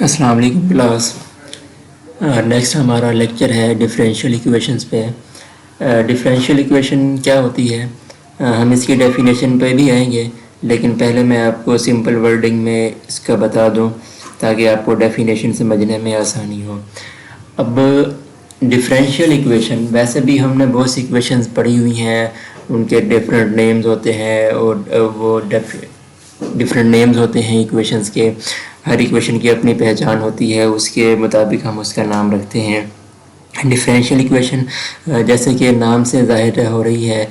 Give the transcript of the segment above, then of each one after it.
अस्सलाम वालेकुम class. Next हमारा लेक्चर है डिफरेंशियल इक्वेशंस पे। डिफरेंशियल इक्वेशन क्या होती है, हम इसकी डेफिनेशन पे भी आएंगे, लेकिन पहले मैं आपको सिंपल वर्डिंग में इसका बता दूं ताकि आपको डेफिनेशन समझने में आसानी हो। अब डिफरेंशियल इक्वेशन, वैसे भी हमने बहुत सी इक्वेशंस पढ़ी हुई हैं, उनके डिफरेंट नेम्स होते हैं और वो डिफरेंट नेम्स होते हैं इक्वेशंस के। हर इक्वेशन की अपनी पहचान होती है, उसके मुताबिक हम उसका नाम रखते हैं। डिफरेंशियल इक्वेशन जैसे कि नाम से ज़ाहिर हो रही है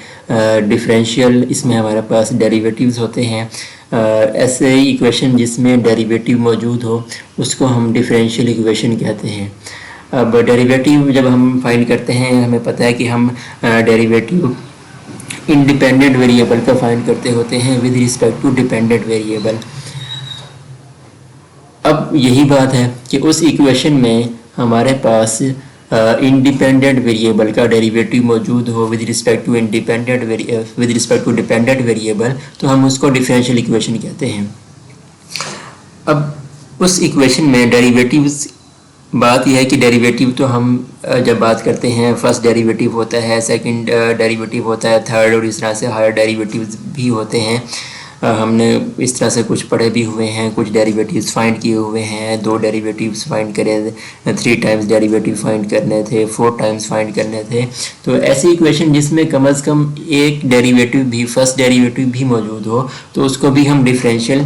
डिफरेंशियल, इसमें हमारे पास डेरिवेटिव्स होते हैं। ऐसे इक्वेशन जिसमें डेरिवेटिव मौजूद हो उसको हम डिफरेंशियल इक्वेशन कहते हैं। अब डेरिवेटिव जब हम फाइंड करते हैं, हमें पता है कि हम डेरिवेटिव इंडिपेंडेंट वेरिएबल का फाइंड करते होते हैं with respect to dependent variable. अब यही बात है कि उस इक्वेशन में हमारे पास इंडिपेंडेंट वेरिएबल का डेरिवेटिव मौजूद हो with respect to dependent variable, तो हम उसको डिफरेंशियल इक्वेशन कहते हैं। अब उस इक्वेशन में डेरिवेटिव्स, बात यह है कि डेरिवेटिव तो हम जब बात करते हैं, फर्स्ट डेरिवेटिव होता है, सेकंड डेरिवेटिव होता है, थर्ड और इस तरह से हायर डेरिवेटिव्स भी होते हैं। हमने इस तरह से कुछ पढ़े भी हुए हैं, कुछ डेरिवेटिव्स फाइंड किए हुए हैं। 2 डेरिवेटिव्स फाइंड करे, 3 टाइम्स डेरिवेटिव फाइंड करने थे, 4 टाइम्स फाइंड करने थे। तो ऐसी इक्वेशन जिसमें कम से कम एक डेरिवेटिव भी, फर्स्ट डेरिवेटिव भी मौजूद हो, तो उसको भी हम डिफरेंशियल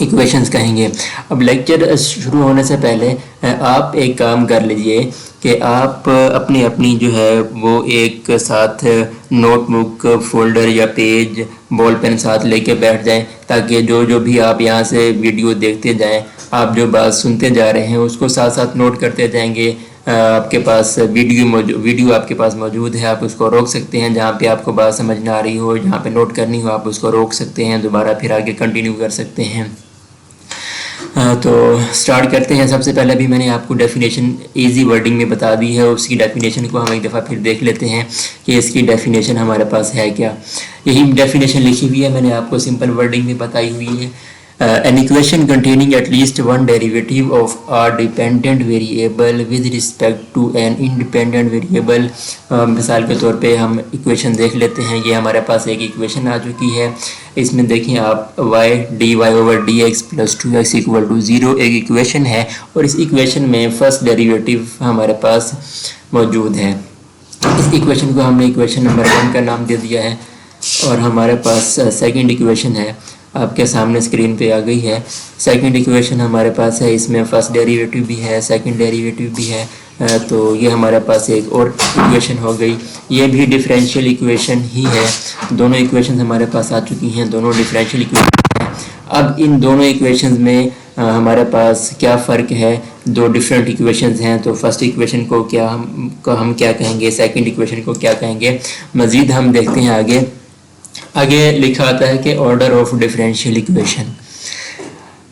इक्वेशंस कहेंगे। अब लेक्चर शुरू होने से पहले आप एक काम कर लीजिए कि आप अपनी अपनी जो है वो एक साथ नोटबुक, फोल्डर या पेज, बॉल पेन साथ लेके बैठ जाएं, ताकि जो जो भी आप यहाँ से वीडियो देखते जाएं, आप जो बात सुनते जा रहे हैं उसको साथ साथ नोट करते जाएंगे। आपके पास वीडियो आपके पास मौजूद है, आप उसको रोक सकते हैं। जहाँ पे आपको बात समझ ना आ रही हो, जहाँ पे नोट करनी हो, आप उसको रोक सकते हैं, दोबारा फिर आगे कंटिन्यू कर सकते हैं। तो स्टार्ट करते हैं। सबसे पहले भी मैंने आपको डेफिनेशन इजी वर्डिंग में बता दी है, उसकी डेफिनेशन को हम एक दफ़ा फिर देख लेते हैं कि इसकी डेफिनेशन हमारे पास है क्या। यही डेफिनेशन लिखी हुई है, मैंने आपको सिंपल वर्डिंग में बताई हुई है। An equation containing at least one derivative of a dependent variable with respect to an independent variable। मिसाल के तौर पे हम इक्वेशन देख लेते हैं। ये हमारे पास एक इक्वेशन आ चुकी है। इसमें देखें आप y dy/dx + 2x = 0 एक इक्वेशन है, और इस इक्वेशन में फर्स्ट डेरिवेटिव हमारे पास मौजूद है। इस इक्वेशन को हमने इक्वेशन नंबर 1 का नाम दे दिया है, और हमारे पास सेकंड इक्वेशन है, आपके सामने स्क्रीन पे आ गई है। सेकंड इक्वेशन हमारे पास है, इसमें फर्स्ट डेरिवेटिव भी है, सेकंड डेरिवेटिव भी है। तो ये हमारे पास एक और इक्वेशन हो गई। ये भी डिफरेंशियल इक्वेशन ही है। दोनों इक्वेशन हमारे पास आ चुकी हैं, दोनों डिफरेंशियल इक्वेशन हैं। अब इन दोनों इक्वेशंस में हमारे पास क्या फ़र्क है, 2 डिफरेंट इक्वेशंस हैं। तो फर्स्ट इक्वेशन को हम क्या कहेंगे, सेकंड इक्वेशन को क्या कहेंगे, मज़ीद हम देखते हैं आगे। आगे लिखा आता है कि ऑर्डर ऑफ डिफरेंशियल इक्वेशन।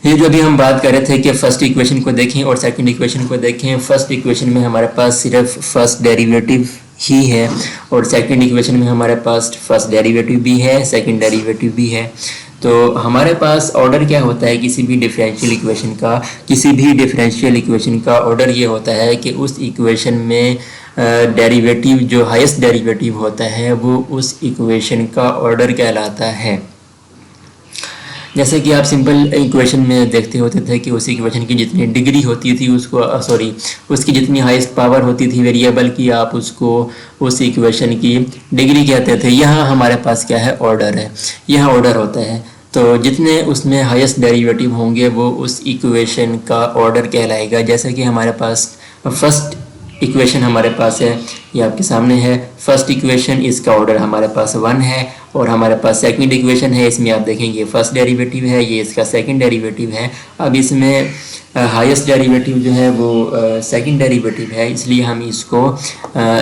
ये जो अभी हम बात कर रहे थे कि फर्स्ट इक्वेशन को देखें और सेकंड इक्वेशन को देखें। फर्स्ट इक्वेशन में हमारे पास सिर्फ फर्स्ट डेरिवेटिव ही है, और सेकंड इक्वेशन में हमारे पास फर्स्ट डेरिवेटिव भी है, सेकंड डेरिवेटिव भी है। तो हमारे पास ऑर्डर क्या होता है किसी भी डिफरेंशियल इक्वेशन का? किसी भी डिफरेंशियल इक्वेशन का ऑर्डर ये होता है कि उस इक्वेशन में डेरिवेटिव, जो हाईएस्ट डेरिवेटिव होता है, वो उस इक्वेशन का ऑर्डर कहलाता है। जैसे कि आप सिंपल इक्वेशन में देखते होते थे कि उस इक्वेशन की जितनी डिग्री होती थी उसकी जितनी हाईएस्ट पावर होती थी वेरिएबल की, आप उसको उस इक्वेशन की डिग्री कहते थे। यहाँ हमारे पास क्या है, ऑर्डर है। यहाँ ऑर्डर होता है, तो जितने उसमें हाईएस्ट डेरिवेटिव होंगे वो उस इक्वेशन का ऑर्डर कहलाएगा। जैसे कि हमारे पास फर्स्ट इक्वेशन हमारे पास है, ये आपके सामने है। फर्स्ट इक्वेशन, इसका ऑर्डर हमारे पास 1 है, और हमारे पास सेकंड इक्वेशन है, इसमें आप देखेंगे फर्स्ट डेरिवेटिव है, ये इसका सेकंड डेरिवेटिव है। अब इसमें हाईएस्ट डेरिवेटिव जो है वो सेकंड डेरिवेटिव है, इसलिए हम इसको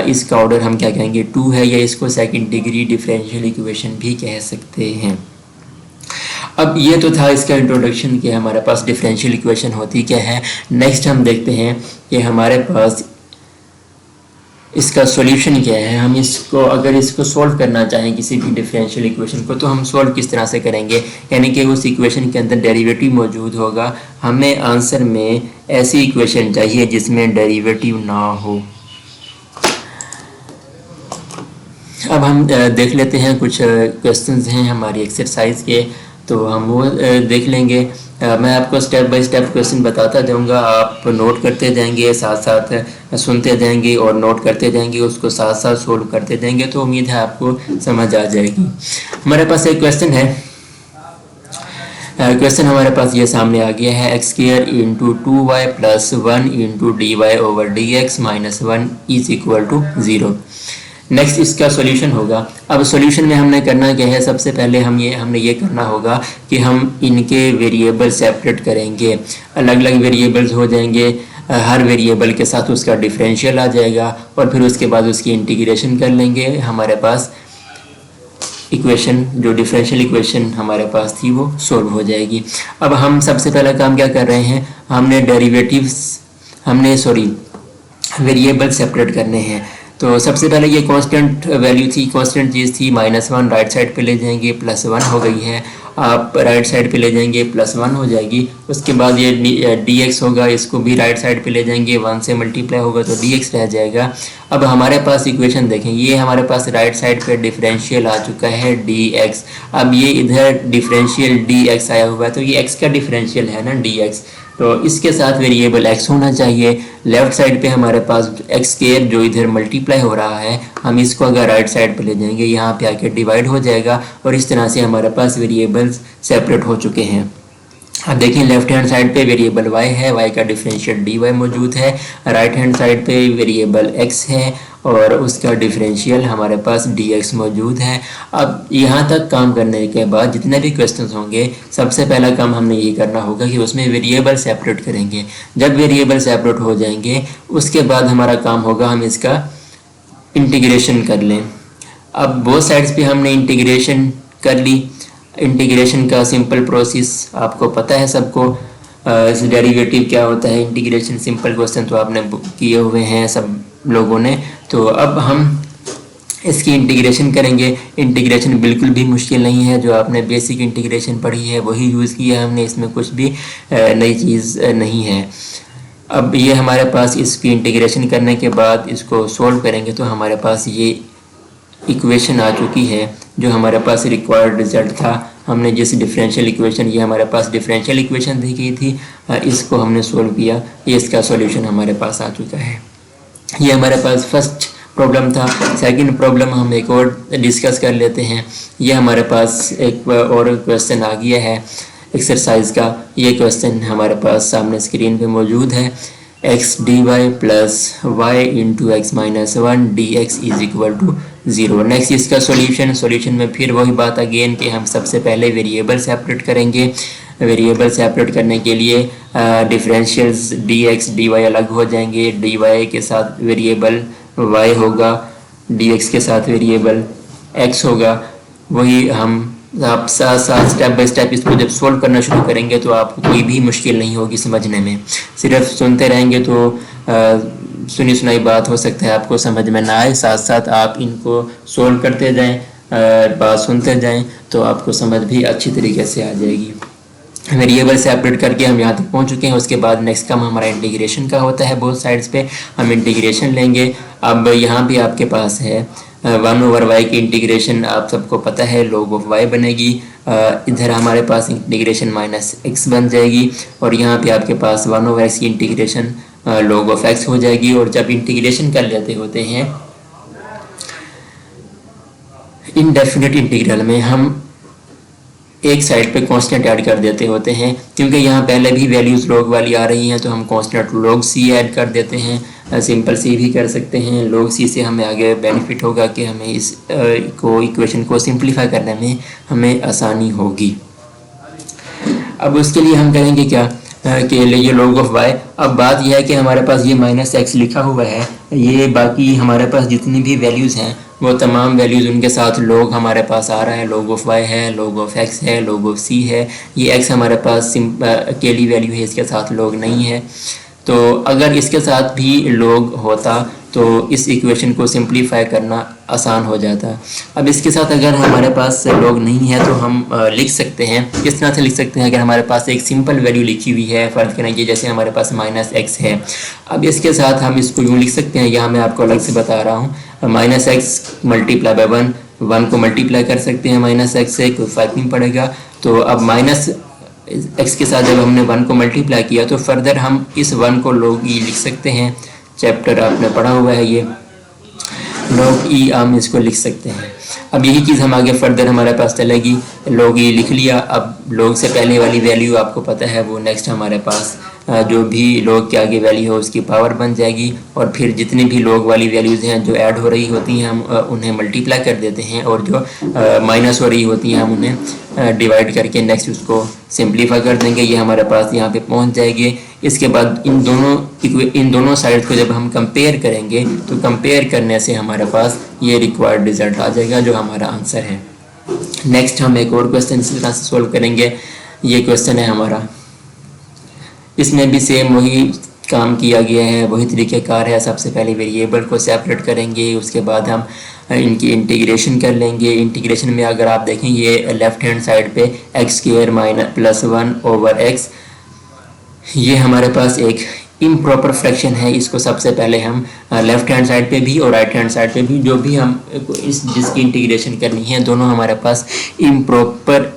इसका ऑर्डर हम क्या कहेंगे, 2 है, या इसको सेकंड डिग्री डिफरेंशियल इक्वेशन भी कह सकते हैं। अब ये तो था इसका इंट्रोडक्शन कि हमारे पास डिफरेंशियल इक्वेशन होती क्या है। नेक्स्ट हम देखते हैं कि हमारे पास इसका सॉल्यूशन क्या है, हम इसको अगर इसको सॉल्व करना चाहें किसी भी डिफरेंशियल इक्वेशन को तो हम सॉल्व किस तरह से करेंगे, यानी कि उस इक्वेशन के अंदर डेरिवेटिव मौजूद होगा। हमें आंसर में ऐसी इक्वेशन चाहिए जिसमें डेरिवेटिव ना हो। अब हम देख लेते हैं कुछ क्वेश्चंस हैं हमारी एक्सरसाइज के, तो हम वो देख लेंगे। मैं आपको स्टेप बाय स्टेप क्वेश्चन बताता जाऊंगा, आप नोट करते जाएंगे, साथ साथ सुनते जाएंगे और नोट करते जाएंगे, उसको साथ साथ सोल्व करते जाएंगे, तो उम्मीद है आपको समझ आ जाएगी। हमारे पास एक क्वेश्चन है, क्वेश्चन हमारे पास ये सामने आ गया है, x square into 2y plus 1 into d y over d x minus 1 is equal to 0। Next इसका सॉल्यूशन होगा। अब सॉल्यूशन में हमने करना क्या है, सबसे पहले हमने ये करना होगा कि हम इनके वेरिएबल सेपरेट करेंगे, अलग अलग वेरिएबल्स हो जाएंगे, हर वेरिएबल के साथ उसका डिफरेंशियल आ जाएगा और फिर उसके बाद उसकी इंटीग्रेशन कर लेंगे। हमारे पास इक्वेशन जो डिफरेंशियल इक्वेशन हमारे पास थी वो सॉल्व हो जाएगी। अब हम सबसे पहला काम क्या कर रहे हैं, वेरिएबल सेपरेट करने हैं। तो सबसे पहले ये कांस्टेंट वैल्यू थी, कांस्टेंट चीज़ थी, -1 राइट साइड पे ले जाएंगे, +1 हो गई है। आप राइट साइड पे ले जाएंगे, +1 हो जाएगी। उसके बाद ये dx होगा, इसको भी राइट साइड पे ले जाएंगे, 1 से मल्टीप्लाई होगा तो dx रह जाएगा। अब हमारे पास इक्वेशन देखें, ये हमारे पास राइट साइड पे डिफरेंशियल आ चुका है dx। अब ये इधर डिफरेंशियल dx आया हुआ है, तो ये x का डिफरेंशियल है ना dx, तो इसके साथ वेरिएबल x होना चाहिए। लेफ्ट साइड पे हमारे पास एक्स स्क्वायर जो इधर मल्टीप्लाई हो रहा है, हम इसको अगर राइट साइड पे ले जाएंगे, यहाँ पे आके डिवाइड हो जाएगा और इस तरह से हमारे पास वेरिएबल्स सेपरेट हो चुके हैं। अब देखिए लेफ्ट हैंड साइड पे वेरिएबल y है, y का डिफरेंशियल dy मौजूद है, राइट हैंड साइड पे वेरिएबल x है और उसका डिफरेंशियल हमारे पास dx मौजूद है। अब यहाँ तक काम करने के बाद जितने भी क्वेश्चंस होंगे, सबसे पहला काम हमने ये करना होगा कि उसमें वेरिएबल सेपरेट करेंगे। जब वेरिएबल सेपरेट हो जाएंगे उसके बाद हमारा काम होगा हम इसका इंटीग्रेशन कर लें। अब बोथ साइड्स पे हमने इंटीग्रेशन कर ली। इंटीग्रेशन का सिंपल प्रोसेस आपको पता है सबको, डेरिवेटिव क्या होता है, इंटीग्रेशन सिंपल क्वेश्चन तो आपने किए हुए हैं सब लोगों ने। तो अब हम इसकी इंटीग्रेशन करेंगे। इंटीग्रेशन बिल्कुल भी मुश्किल नहीं है, जो आपने बेसिक इंटीग्रेशन पढ़ी है वही यूज़ किया है हमने, इसमें कुछ भी नई चीज़ नहीं है। अब ये हमारे पास इसकी इंटीग्रेशन करने के बाद इसको सोल्व करेंगे तो हमारे पास ये इक्वेशन आ चुकी है जो हमारे पास रिक्वायर्ड रिजल्ट था। हमने जिस डिफरेंशियल इक्वेशन, ये हमारे पास डिफरेंशियल इक्वेशन दी गई थी, इसको हमने सोल्व किया, ये इसका सॉल्यूशन हमारे पास आ चुका है। ये हमारे पास फर्स्ट प्रॉब्लम था। सेकंड प्रॉब्लम हम एक और डिस्कस कर लेते हैं। ये हमारे पास एक और क्वेश्चन आ गया है एक्सरसाइज का। ये क्वेश्चन हमारे पास सामने स्क्रीन पे मौजूद है, x d y plus y into x minus 1 d x is equal to 0। Next इसका सॉल्यूशन में फिर वही बात अगेन कि हम सबसे पहले वेरिएबल सेपरेट करेंगे। वेरिएबल सेपरेट करने के लिए differentials d x d y अलग हो जाएंगे, डी वाई के साथ वेरिएबल y होगा, डी एक्स के साथ वेरिएबल x होगा। वही हम आप साथ साथ स्टेप बाय स्टेप इसको जब सोल्व करना शुरू करेंगे तो आपको कोई भी मुश्किल नहीं होगी समझने में। सिर्फ सुनते रहेंगे तो सुनी सुनाई बात हो सकता है आपको समझ में ना आए, साथ साथ आप इनको सोल्व करते जाएं, बात सुनते जाएं तो आपको समझ भी अच्छी तरीके से आ जाएगी। वेरिएबल सेपरेट करके हम यहाँ तक पहुँच चुके हैं। उसके बाद नेक्स्ट काम हमारा इंटीग्रेशन का होता है। बोथ साइड्स पे हम इंटीग्रेशन लेंगे। अब यहाँ भी आपके पास है 1/y की इंटीग्रेशन, आप सबको पता है log ऑफ y बनेगी। इधर हमारे पास इंटीग्रेशन -x बन जाएगी और यहाँ पे आपके पास 1/x की इंटीग्रेशन log ऑफ x हो जाएगी। और जब इंटीग्रेशन कर लेते होते हैं इनडेफिनिट इंटीग्रल में, हम एक साइड पे कांस्टेंट ऐड कर देते होते हैं, क्योंकि यहाँ पहले भी वैल्यूज़ log वाली आ रही हैं तो हम कांस्टेंट log c ऐड कर देते हैं। सिंपल सी भी कर सकते हैं। log c से हमें आगे बेनिफिट होगा कि हमें इस इक्वेशन को सिंप्लीफाई करने में हमें आसानी होगी। अब उसके लिए हम करेंगे क्या कि ये log ऑफ y। अब बात यह है कि हमारे पास ये -x लिखा हुआ है, ये बाकी हमारे पास जितनी भी वैल्यूज़ हैं वो तमाम वैल्यूज़ उनके साथ log हमारे पास आ रहा है। log ऑफ y है, log ऑफ x है, log ऑफ c है। ये x हमारे पास अकेली वैल्यू है, इसके साथ log नहीं है। तो अगर इसके साथ भी log होता तो इस इक्वेशन को सिंप्लीफाई करना आसान हो जाता है। अब इसके साथ अगर हमारे पास लॉग नहीं है तो हम लिख सकते हैं, किस तरह से लिख सकते हैं। अगर हमारे पास एक सिंपल वैल्यू लिखी हुई है, फ़र्ज़ करें कि जैसे हमारे पास -x है, अब इसके साथ हम इसको यूँ लिख सकते हैं, यहाँ मैं आपको अलग से बता रहा हूँ, -x मल्टीप्लाई बाय 1 को मल्टीप्लाई कर सकते हैं -x से, कोई फ़र्क नहीं पड़ेगा। तो अब -x के साथ जब हमने 1 को मल्टीप्लाई किया तो फर्दर हम इस 1 को log e लिख सकते हैं। चैप्टर आपने पढ़ा हुआ है ये log e, हम इसको लिख सकते हैं। अब यही चीज़ हम आगे फर्दर हमारे पास चलेगी। log e लिख लिया, अब log से पहले वाली वैल्यू आपको पता है, वो नेक्स्ट हमारे पास जो भी log के आगे वैल्यू हो उसकी पावर बन जाएगी, और फिर जितनी भी log वाली वैल्यूज़ हैं जो ऐड हो रही होती हैं हम उन्हें मल्टीप्लाई कर देते हैं, और जो माइनस हो रही होती हैं हम उन्हें डिवाइड करके नेक्स्ट उसको सिंप्लीफाई कर देंगे। ये हमारे पास यहाँ पे पहुँच जाएगी। इसके बाद इन दोनों साइड को जब हम कंपेयर करेंगे तो कंपेयर करने से हमारे पास ये रिक्वायर्ड रिजल्ट आ जाएगा जो हमारा आंसर है। नेक्स्ट हम एक और क्वेश्चन इसी तरह से सोल्व करेंगे। ये क्वेश्चन है हमारा, इसमें भी सेम वही काम किया गया है, वही तरीक़ेकार है। सबसे पहले वेरिएबल को सेपरेट करेंगे, उसके बाद हम इनकी इंटीग्रेशन कर लेंगे। इंटीग्रेशन में अगर आप देखें ये लेफ़्ट हैंड साइड पे x² +1/x, ये हमारे पास एक इम्प्रॉपर फ्रैक्शन है। इसको सबसे पहले हम लेफ़्ट हैंड साइड पे भी और राइट हैंड साइड पे भी जो भी हम जिसकी इंटीग्रेशन करनी है, दोनों हमारे पास इम्प्रॉपर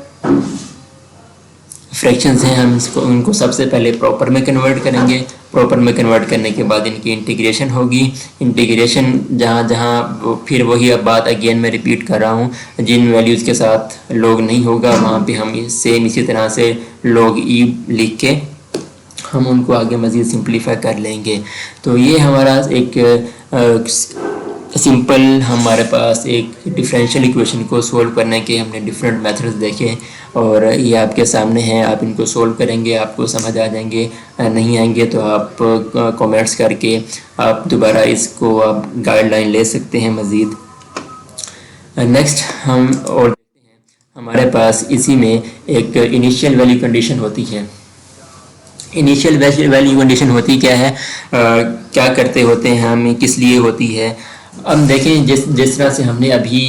फ्रैक्शंस हैं। हम उनको सबसे पहले प्रॉपर में कन्वर्ट करेंगे। प्रॉपर में कन्वर्ट करने के बाद इनकी इंटीग्रेशन होगी। इंटीग्रेशन जहाँ फिर वही अब बात अगेन मैं रिपीट कर रहा हूँ, जिन वैल्यूज़ के साथ log नहीं होगा वहाँ पे हम सेम इसी तरह से log e लिख के हम उनको आगे मज़ीद सिंप्लीफाई कर लेंगे। तो ये हमारा एक सिंपल हमारे पास एक डिफरेंशियल इक्वेशन को सोल्व करने के हमने डिफरेंट मेथड्स देखे, और ये आपके सामने हैं। आप इनको सोल्व करेंगे, आपको समझ आ जाएंगे। नहीं आएंगे तो आप कमेंट्स करके आप दोबारा इसको आप गाइडलाइन ले सकते हैं मज़ीद। नेक्स्ट हम और देखते हैं, हमारे पास इसी में एक इनिशियल वैल्यू कंडीशन होती है। इनिशियल वैल्यू कंडीशन होती क्या है, क्या करते होते हैं हम, किस लिए होती है। अब देखें जिस तरह से हमने अभी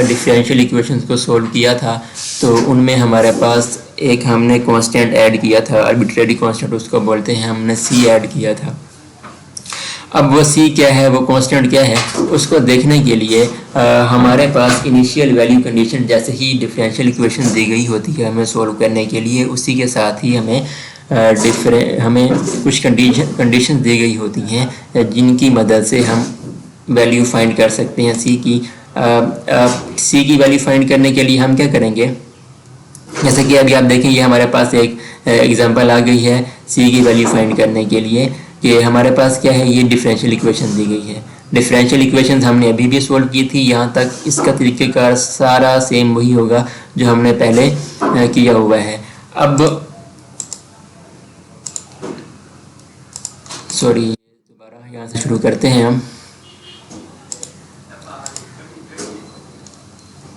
डिफरेंशियल इक्वेशंस को सोल्व किया था, तो उनमें हमारे पास एक हमने कांस्टेंट ऐड किया था, आर्बिट्रेरी कांस्टेंट उसको बोलते हैं, हमने c ऐड किया था। अब वो c क्या है, वो कांस्टेंट क्या है, उसको देखने के लिए हमारे पास इनिशियल वैल्यू कंडीशन जैसे ही डिफरेंशियल इक्वेशन दी गई होती है हमें सोल्व करने के लिए, उसी के साथ ही हमें कुछ कंडीशन दी गई होती हैं जिनकी मदद से हम वैल्यू फाइंड कर सकते हैं c की। c की वैल्यू फाइंड करने के लिए हम क्या करेंगे, जैसे कि अभी आप देखें ये हमारे पास एक एग्जांपल आ गई है c की वैल्यू फाइंड करने के लिए, कि हमारे पास क्या है, ये डिफरेंशियल इक्वेशन दी गई है। डिफरेंशियल इक्वेशन हमने अभी भी सोल्व की थी, यहाँ तक इसका तरीक़ेकार सारा सेम वही होगा जो हमने पहले किया हुआ है। अब सॉरी, दोबारा यहाँ से शुरू करते हैं हम।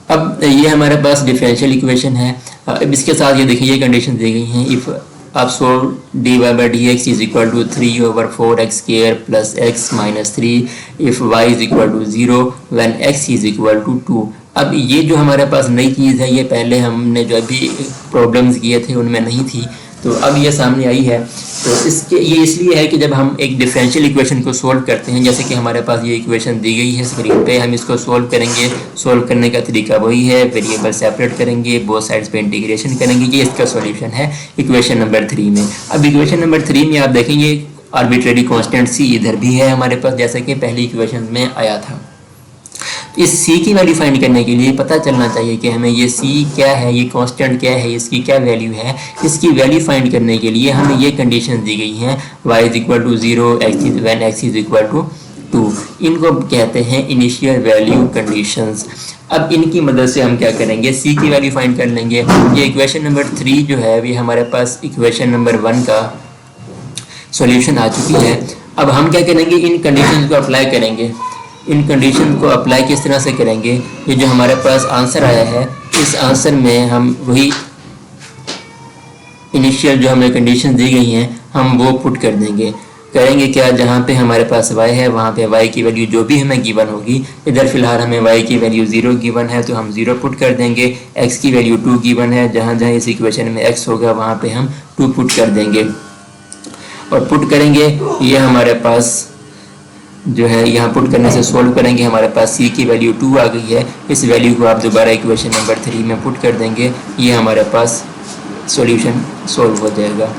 अब ये हमारे पास डिफरेंशियल इक्वेशन है। अब इसके साथ ये देखिए ये कंडीशन दी गई हैं। इफ़ आप solve dy/dx is equal to 3/4x² plus x minus 3 if y is equal to 0 when x is equal to 2। अब ये जो हमारे पास नई चीज़ है, ये पहले हमने जो अभी प्रॉब्लम्स किए थे उनमें नहीं थी, तो अब ये सामने आई है। तो ये इसलिए है कि जब हम एक डिफरेंशियल इक्वेशन को सोल्व करते हैं, जैसे कि हमारे पास ये इक्वेशन दी गई है स्क्रीन पे, हम इसको सोल्व करेंगे। सोल्व करने का तरीका वही है, वेरिएबल सेपरेट करेंगे, बोथ साइड्स पे इंटीग्रेशन करेंगे। ये इसका सॉल्यूशन है इक्वेशन नंबर 3 में। अब इक्वेशन नंबर 3 में आप देखेंगे आर्बिट्रेरी कांस्टेंट c इधर भी है हमारे पास, जैसे कि पहली इक्वेशन में आया था। इस c की वैल्यू फाइंड करने के लिए पता चलना चाहिए कि हमें ये c क्या है, ये कांस्टेंट क्या है, इसकी क्या वैल्यू है। इसकी वैल्यू फाइंड करने के लिए हमें ये कंडीशन दी गई हैं, y is equal to 0 when x is equal to 2। इनको कहते हैं इनिशियल वैल्यू कंडीशंस। अब इनकी मदद से हम क्या करेंगे, c की वैल्यू फाइंड कर लेंगे। ये इक्वेशन नंबर 3 जो है ये हमारे पास इक्वेशन नंबर 1 का सॉल्यूशन आ चुकी है। अब हम क्या करेंगे, इन कंडीशन को अप्लाई करेंगे। इन कंडीशन को अप्लाई किस तरह से करेंगे, ये जो हमारे पास आंसर आया है, इस आंसर में हम वही इनिशियल जो हमें कंडीशन दी गई हैं हम वो पुट कर देंगे। करेंगे क्या, जहाँ पे हमारे पास y है वहाँ पे y की वैल्यू जो भी हमें गिवन होगी, इधर फिलहाल हमें y की वैल्यू 0 गिवन है तो हम 0 पुट कर देंगे। x की वैल्यू 2 गिवन है, जहाँ जहाँ इस इक्वेशन में x होगा वहाँ पे हम 2 पुट कर देंगे और पुट करेंगे। ये हमारे पास जो है यहाँ पुट करने से सोल्व करेंगे, हमारे पास c की वैल्यू 2 आ गई है। इस वैल्यू को आप दोबारा इक्वेशन नंबर 3 में पुट कर देंगे, ये हमारे पास सॉल्यूशन सोल्व हो जाएगा।